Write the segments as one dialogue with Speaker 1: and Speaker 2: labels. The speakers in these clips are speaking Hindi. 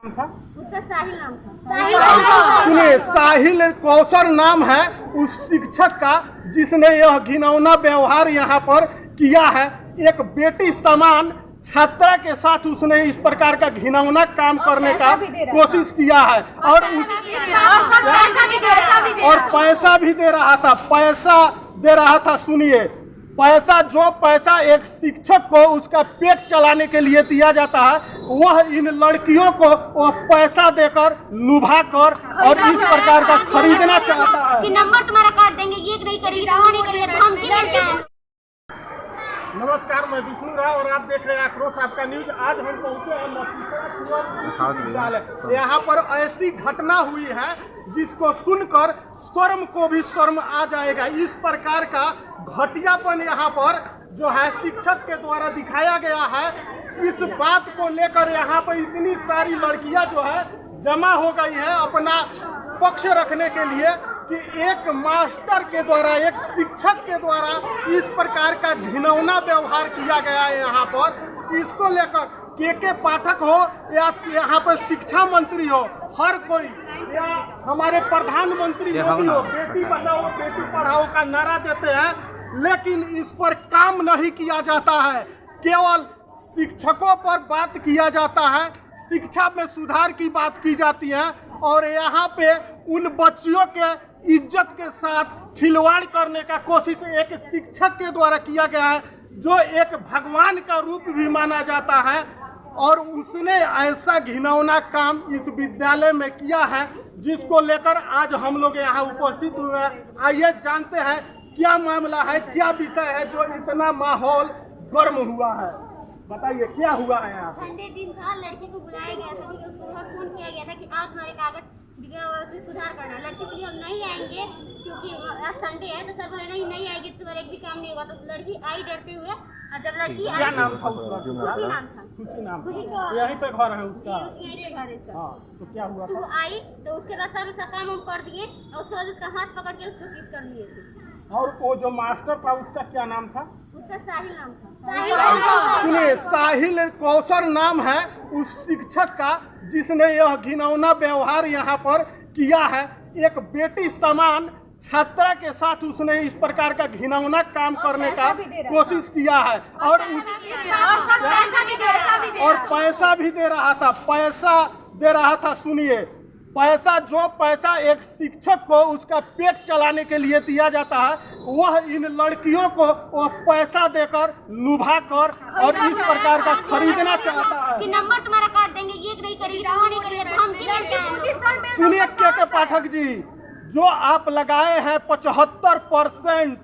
Speaker 1: उसका साहिल नाम था।
Speaker 2: सुनिए, साहिल कौशल नाम है उस शिक्षक का जिसने यह घिनौना व्यवहार यहाँ पर किया है। एक बेटी समान छात्रा के साथ उसने इस प्रकार का घिनौना काम करने का कोशिश किया है और पैसा भी दे रहा था। सुनिए, पैसा एक शिक्षक को उसका पेट चलाने के लिए दिया जाता है, वह इन लड़कियों को वो पैसा देकर लुभा कर और इस प्रकार का खरीदना चाहता है
Speaker 1: कि नंबर तुम्हारा काट देंगे, ये नहीं करेगी, वो नहीं करेगी, तो हम क्या।
Speaker 2: नमस्कार, मैं विष्णु राव और आप देख रहे हैं आक्रोश आपका न्यूज। आज हम पहुंचे हैं विद्यालय। यहाँ पर ऐसी घटना हुई है जिसको सुनकर शर्म को भी शर्म आ जाएगा। इस प्रकार का घटियापन यहाँ पर जो है शिक्षक के द्वारा दिखाया गया है। इस बात को लेकर यहाँ पर इतनी सारी लड़कियां जो है जमा हो गई है अपना पक्ष रखने के लिए कि एक मास्टर के द्वारा, एक शिक्षक के द्वारा इस प्रकार का घिनौना व्यवहार किया गया है। यहाँ पर इसको लेकर के पाठक हो या यहाँ पर शिक्षा मंत्री हो, हर कोई या हमारे प्रधानमंत्री मोदी हो, बेटी बचाओ बेटी पढ़ाओ का नारा देते हैं, लेकिन इस पर काम नहीं किया जाता है। केवल शिक्षकों पर बात किया जाता है, शिक्षा में सुधार की बात की जाती है और यहाँ पे उन बच्चियों के इज्जत के साथ खिलवाड़ करने का कोशिश एक शिक्षक के द्वारा किया गया है, जो एक भगवान का रूप भी माना जाता है। और उसने ऐसा घिनौना काम इस विद्यालय में किया है जिसको लेकर आज हम लोग यहाँ उपस्थित हुए हैं। आइए जानते हैं क्या मामला है, क्या विषय है जो इतना माहौल गर्म हुआ है। बताइए क्या हुआ है यहाँ?
Speaker 1: संडे दिन था, लड़की को बुलाया गया था, उसको घर फोन किया गया था कि आज हमारे कागज सुधार करना। लड़की के लिए हम नहीं आएंगे क्योंकि आज संडे है, तो सर बोले नहीं आएगी तो तुम्हारा एक भी काम नहीं होगा। तो लड़की आई डरते हुए, और जब लड़की आई,
Speaker 2: क्या नाम था उसका?
Speaker 1: खुशी नाम था।
Speaker 2: यहीं पे घर है उसका?
Speaker 1: यहीं पे घर है उसका।
Speaker 2: हाँ, तो क्या हुआ?
Speaker 1: तो आई तो उसके बाद सर उसका काम हम कर दिए और उसके बाद उसका हाथ पकड़ के उसको किस कर लिए थे।
Speaker 2: और वो जो मास्टर था उसका क्या नाम था?
Speaker 1: उसका साहिल नाम था।
Speaker 2: सुनिए, साहिल कौशल नाम है उस शिक्षक का जिसने यह घिनौना व्यवहार यहाँ पर किया है। एक बेटी समान छात्रा के साथ उसने इस प्रकार का घिनौना काम करने का कोशिश किया है और पैसा भी दे रहा था। सुनिए, पैसा एक शिक्षक को उसका पेट चलाने के लिए दिया जाता है, वह इन लड़कियों को वो पैसा देकर लुभा कर और इस प्रकार का खरीदना चाहता है
Speaker 1: कि नंबर तुम्हारा काट देंगे, ये नहीं करेगी, वो नहीं करेगी, तो हम क्या।
Speaker 2: सुनिए के पाठक जी, जो आप लगाए हैं 75%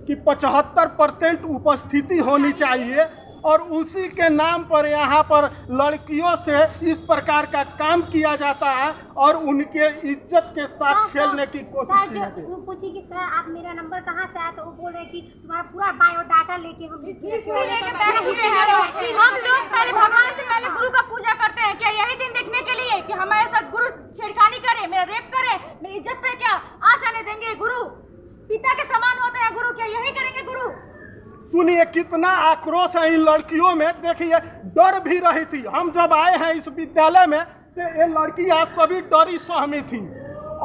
Speaker 2: कि 75% उपस्थिति होनी चाहिए और उसी के नाम पर यहाँ पर लड़कियों से इस प्रकार का काम किया जाता है और उनके इज्जत के साथ खेलने की कोशिश की जाती है।
Speaker 1: वो पूछी कि सर आप मेरा नंबर कहाँ से आया, तो वो बोल रहे कि तुम्हारा पूरा बायोडाटा लेके हम लोग
Speaker 3: पहले भगवान से पहले गुरु का पूजा करते हैं। क्या यही दिन देखने के लिए कि हमारे साथ गुरु छेड़खानी करे, मेरा रेप करे, मेरी इज्जत पे क्या आँच आने देंगे? गुरु पिता के समान होते हैं गुरु, क्या यही करेंगे गुरु?
Speaker 2: सुनिए कितना आक्रोश है इन लड़कियों में। देखिए, डर भी रही थी। हम जब आए हैं इस विद्यालय में तो ये लड़कियां सभी डरी सहमी थी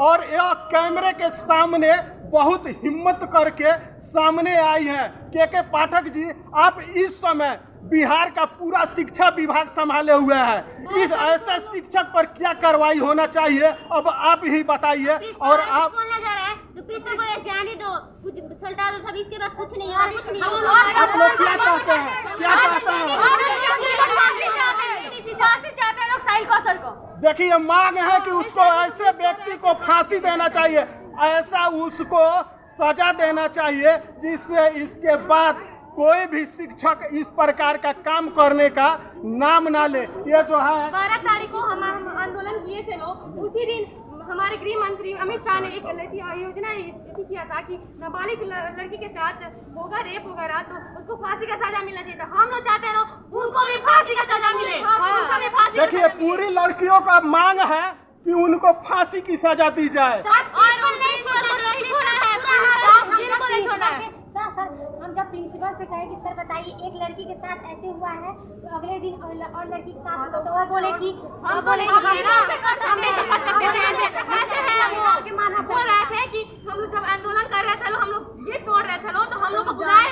Speaker 2: और यह कैमरे के सामने बहुत हिम्मत करके सामने आई है। के पाठक जी, आप इस समय बिहार का पूरा शिक्षा विभाग संभाले हुए हैं, इस ऐसे शिक्षक पर क्या कार्रवाई होना चाहिए अब आप ही बताइए। और आप
Speaker 1: जाने दो, कुछ सल्टा दो, सब इसके बाद कुछ नहीं और कुछ नहीं।
Speaker 2: आप लोग क्या चाहते हैं? क्या चाहते हैं?
Speaker 3: फांसी चाहते हैं लोग साहिल कौशल को।
Speaker 2: देखिए, मांग है कि उसको ऐसे व्यक्ति को फांसी देना चाहिए, ऐसा उसको सजा देना चाहिए जिससे इसके बाद कोई भी शिक्षक इस प्रकार का काम करने का नाम ना ले। ये जो है
Speaker 3: 12 तारीख को हम आंदोलन किए थे लोग, उसी दिन हमारे गृह मंत्री अमित शाह ने एक योजना किया था कि नाबालिग लड़की के साथ होगा रेप वगैरह तो उसको फांसी का सजा मिलना चाहिए था। हम लोग चाहते हैं उनको भी फांसी का सजा मिले, उनको भी फांसी।
Speaker 2: देखिए, पूरी लड़कियों का मांग है कि उनको फांसी की सजा दी जाए।
Speaker 3: और नहीं छोड़ा है,
Speaker 1: सर हम जब प्रिंसिपल सुबह से कहे कि सर बताइए एक लड़की के साथ ऐसे हुआ है तो अगले दिन और लड़की के साथ हुआ तो वो बोले कि
Speaker 3: हम बोले हम नहीं तो कर सकते हैं ऐसे है वो बोल रहे थे कि हम लोग जब आंदोलन कर रहे थे लोग हम लोग गेट तोड़ रहे थे लोग तो हम लोग को बुलाए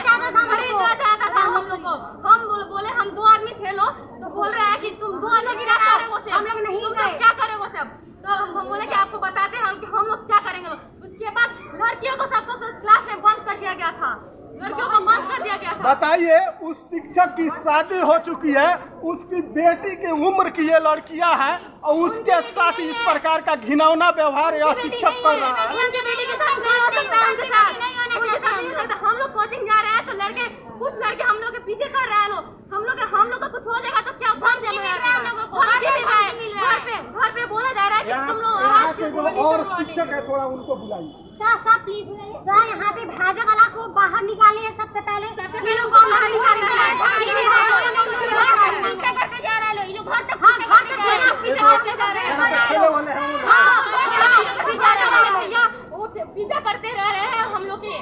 Speaker 3: चाहता था हम लोग को हम बोले हम 2 आदमी थे लोग तो बोल रहे हैं कि तुम 2 आदमी गिरफ्तार करोगे हम लोग नहीं क्या करोगे सब तो हम बोले कि आपको बताते हैं हम लोग क्या करेंगे लोग। उसके बाद लड़कियों को सबको क्लास में बंद कर दिया गया था, लड़कियों को बंद कर दिया गया था।
Speaker 2: बताइए उस शिक्षक की शादी हो चुकी है, उसकी बेटी की उम्र की ये लड़कियां हैं और उसके साथ इस प्रकार का घिनौना व्यवहार यह शिक्षक कर रहा है।
Speaker 3: उनकी बेटी के साथ नहीं हो सकता, उनके साथ नहीं हो सकता। हम लोग कोचिंग जा रहे हैं तो कुछ लड़के हम लोग के पीछे कर रहे हैं लोग हम लोग का कुछ हो जाएगा तो क्या घर पे बोला जा रहा है कि तुम लोग
Speaker 2: यहाँ के जो और शिक्षक है थोड़ा उनको बुलाइए।
Speaker 1: सर प्लीज सर यहाँ पे भाजा वाला को बाहर निकालिए सबसे पहले पीछे करते जा रहे हैं लोग घर तक
Speaker 3: पीछा करते रह रहे हैं हम लोग के।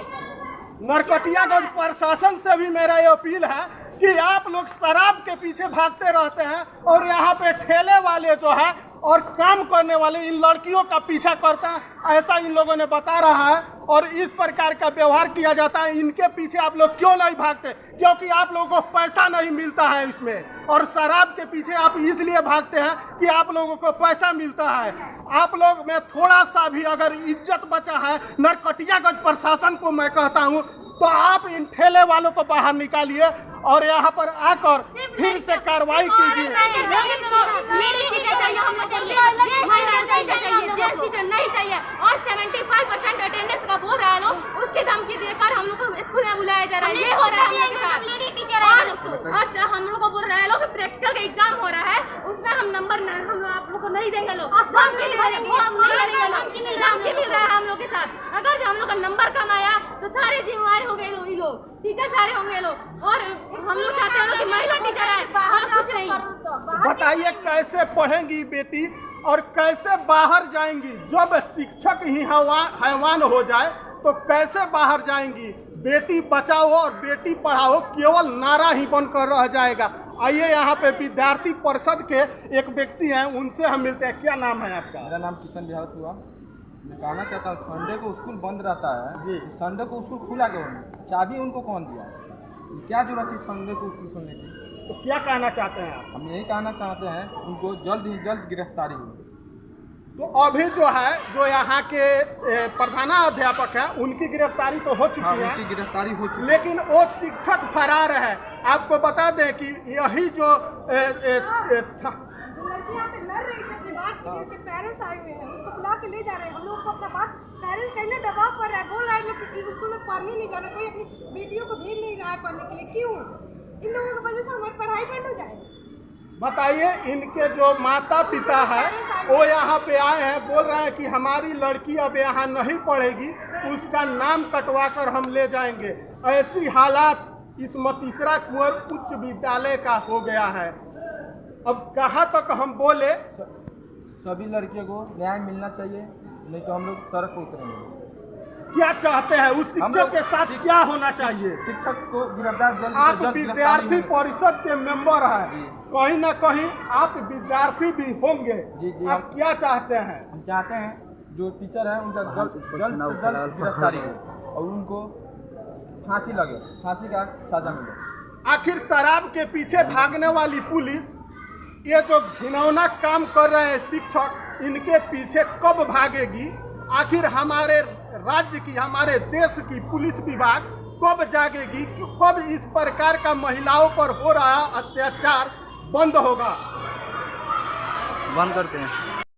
Speaker 2: नरकटियागंज प्रशासन से भी मेरा ये अपील है कि आप लोग शराब के पीछे भागते रहते हैं और यहाँ पे ठेले वाले जो है और काम करने वाले इन लड़कियों का पीछा करते हैं, ऐसा इन लोगों ने बता रहा है और इस प्रकार का व्यवहार किया जाता है। इनके पीछे आप लोग क्यों नहीं भागते? क्योंकि आप लोगों को पैसा नहीं मिलता है इसमें, और शराब के पीछे आप इसलिए भागते हैं कि आप लोगों को पैसा मिलता है। आप लोग में थोड़ा सा भी अगर इज्जत बचा है, नरकटियागंज प्रशासन को मैं कहता हूँ तो आप इन ठेले वालों को बाहर निकालिए और यहाँ पर आकर फिर से कार्रवाई कीजिए।
Speaker 3: नहीं चाहिए और 75% अटेंडेंस का बोल रहा है लोग, उसकी धमकी देकर हम लोग को स्कूल में बुलाया जा रहा है। ये हो रहा है हम लोग के साथ और हम लोग को बोल रहे हैं लोग प्रैक्टिकल का एग्जाम हो रहा है, उसमें हम नंबर हम लोग आप लोग को नहीं देंगे लोग, धमकी मिल रहा है हम लोग के साथ। अगर हम लोग का नंबर कम आया तो सारे जिम्मेवार हो गए लोग, टीचर सारे होंगे लोग और हम लोग चाहते हैं कि महिला टीचर है और कुछ नहीं।
Speaker 2: बताइए कैसे पढ़ेंगी बेटी और कैसे बाहर जाएंगी? जब शिक्षक ही हैवान हो जाए तो कैसे बाहर जाएंगी? बेटी बचाओ और बेटी पढ़ाओ केवल नारा ही बनकर रह जाएगा। आइए यहाँ पे विद्यार्थी परिषद के एक व्यक्ति हैं, उनसे हम मिलते हैं। क्या नाम है आपका?
Speaker 4: मेरा नाम किशन बिहार हुआ। मैं कहना चाहता हूँ संडे को स्कूल बंद रहता है जी, संडे को स्कूल खुला क्यों? चाबी उनको कौन दिया? क्या जरूरत है संडे को स्कूल खोलने की?
Speaker 2: तो क्या कहना चाहते हैं आप?
Speaker 4: हम यही कहना चाहते हैं उनको जल्द ही जल्द गिरफ्तारी हो।
Speaker 2: तो अभी जो है जो यहाँ के प्रधानाध्यापक है उनकी गिरफ्तारी तो हो चुकी है,
Speaker 4: उनकी गिरफ्तारी हो चुकी है,
Speaker 2: लेकिन वो शिक्षक फरार है। आपको बता दें कि यही जो
Speaker 3: पेरेंट्स आए हुए हैं, उसको बुला के ले जा रहे हैं। हम लोग को अपना बात पेरेंट्स कहने दबाव कर रहा है, बोल रहा है लोग कि स्कूल में पढ़ने नहीं जाना, कोई अपनी बेटियों को भेज नहीं रहा है पढ़ने के लिए। क्यों? इन लोगों की वजह से हमारी पढ़ाई बंद हो जाए।
Speaker 2: बताइए, इनके जो माता पिता है वो यहाँ पे आए हैं, बोल रहे हैं कि हमारी लड़की अब यहाँ नहीं पढ़ेगी, उसका नाम कटवा कर हम ले जाएंगे। ऐसी हालात इस मतीसरा कुंवर उच्च विद्यालय का हो गया है। अब कहाँ तक हम बोले?
Speaker 4: सभी लड़कियों को न्याय मिलना चाहिए, नहीं तो हम लोग सड़क पर उतरेंगे।
Speaker 2: क्या चाहते हैं? उस शिक्षक के साथ क्या होना चाहिए?
Speaker 4: शिक्षक को गिरफ्तार जल्द
Speaker 2: आप विद्यार्थी परिषद के मेंबर हैं, कहीं ना कहीं आप विद्यार्थी भी होंगे।
Speaker 4: जी,
Speaker 2: आप क्या चाहते हैं?
Speaker 4: हम चाहते हैं जो टीचर है उनका जल्द से जल्द गिरफ्तारी हो और उनको फांसी लगे, फांसी का सजा मिले।
Speaker 2: आखिर शराब के पीछे भागने वाली पुलिस, ये जो घिनौना काम कर रहे हैं शिक्षक, इनके पीछे कब भागेगी? आखिर हमारे राज्य की, हमारे देश की पुलिस विभाग कब जागेगी? कब इस प्रकार का महिलाओं पर हो रहा अत्याचार बंद होगा?
Speaker 4: बंद करते हैं।